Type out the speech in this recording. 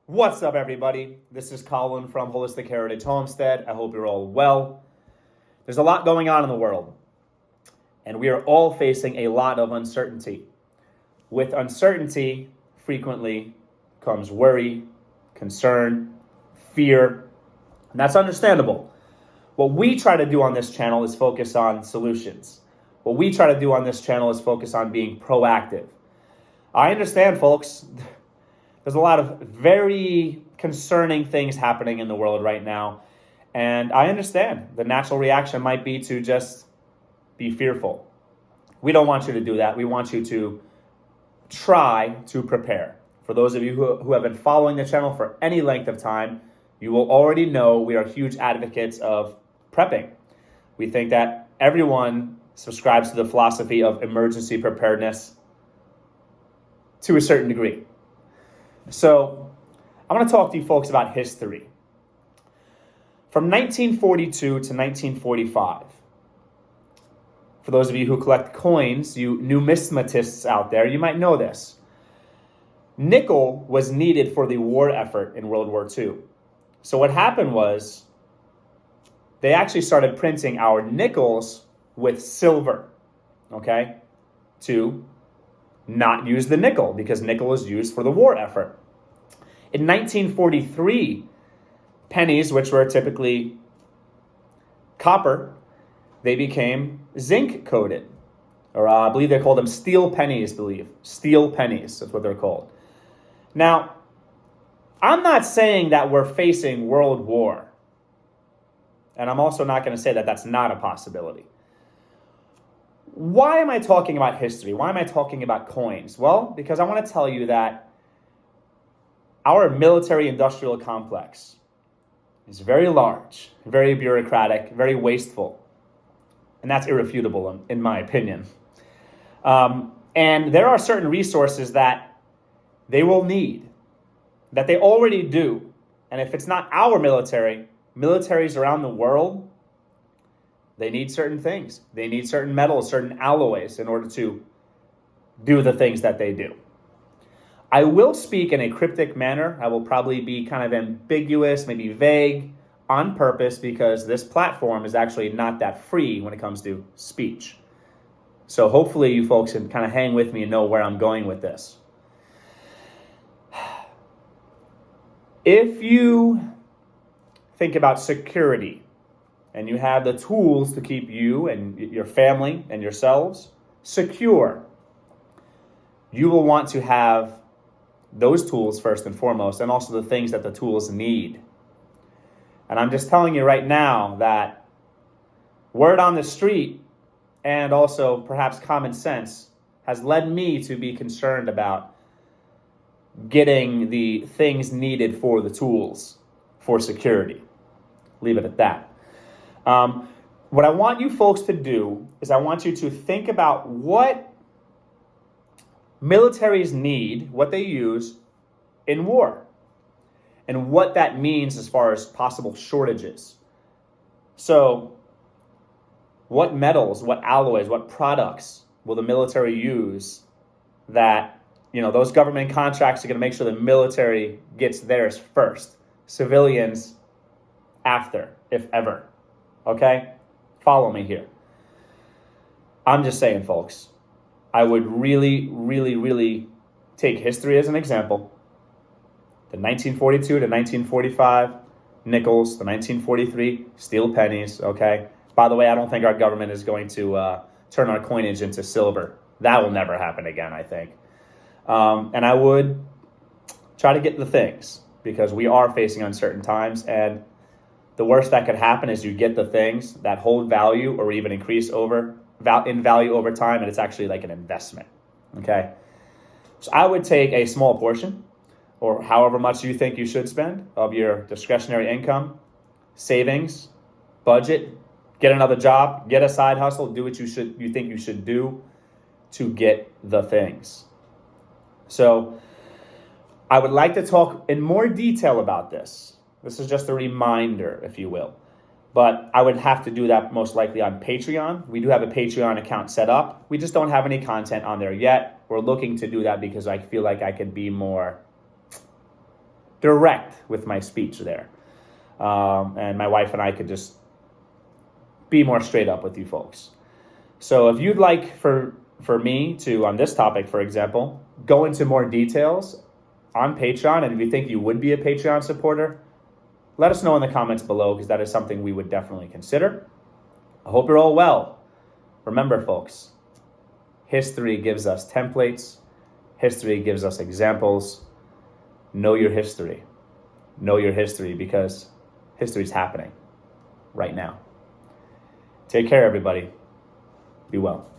What's up, everybody? This is Colin from Holistic Heritage Homestead. I hope you're all well. There's a lot going on in the world, and we are all facing a lot of uncertainty. With uncertainty, frequently comes worry, concern, fear, and that's understandable. What we try to do on this channel is focus on solutions. What we try to do on this channel is focus on being proactive. I understand, folks. There's a lot of very concerning things happening in the world right now. And I understand the natural reaction might be to just be fearful. We don't want you to do that. We want you to try to prepare. For those of you who have been following the channel for any length of time, you will already know we are huge advocates of prepping. We think that everyone subscribes to the philosophy of emergency preparedness to a certain degree. So I want to talk to you folks about history. From 1942 to 1945, for those of you who collect coins, you numismatists out there, you might know this. Nickel was needed for the war effort in World War II. So what happened was they actually started printing our nickels with silver, okay, to not use the nickel because nickel is used for the war effort. In 1943, pennies, which were typically copper, they became zinc coated, or I believe they called them steel pennies. Steel pennies is what they're called. Now, I'm not saying that we're facing world war, and I'm also not going to say that that's not a possibility. Why am I talking about history? Why am I talking about coins? Well, because I want to tell you that our military-industrial complex is very large, very bureaucratic, very wasteful. And that's irrefutable in my opinion. And there are certain resources that they will need, that they already do. And if it's not our militaries around the world, they need certain things. They need certain metals, certain alloys in order to do the things that they do. I will speak in a cryptic manner. I will probably be kind of ambiguous, maybe vague, on purpose because this platform is actually not that free when it comes to speech. So hopefully you folks can kind of hang with me and know where I'm going with this. If you think about security, and you have the tools to keep you and your family and yourselves secure, you will want to have those tools first and foremost, and also the things that the tools need. And I'm just telling you right now that word on the street and also perhaps common sense has led me to be concerned about getting the things needed for the tools for security. Leave it at that. What I want you folks to do is I want you to think about what militaries need, what they use in war, and what that means as far as possible shortages. So what metals, what alloys, what products will the military use that, those government contracts are going to make sure the military gets theirs first, civilians after, if ever. Okay? Follow me here. I'm just saying, folks, I would really, really, really take history as an example. The 1942 to 1945 nickels, the 1943 steel pennies, okay? By the way, I don't think our government is going to turn our coinage into silver. That will never happen again, I think. And I would try to get the things because we are facing uncertain times, and the worst that could happen is you get the things that hold value or even increase in value over time, and it's actually like an investment, okay? So I would take a small portion, or however much you think you should spend of your discretionary income, savings, budget, get another job, get a side hustle, do what you think you should do to get the things. So I would like to talk in more detail about this. This is just a reminder, if you will. But I would have to do that most likely on Patreon. We do have a Patreon account set up. We just don't have any content on there yet. We're looking to do that because I feel like I could be more direct with my speech there. And my wife and I could just be more straight up with you folks. So if you'd like for me to, on this topic, for example, go into more details on Patreon, and if you think you would be a Patreon supporter, let us know in the comments below, because that is something we would definitely consider. I hope you're all well. Remember, folks, history gives us templates. History gives us examples. Know your history. Know your history, because history's happening right now. Take care, everybody. Be well.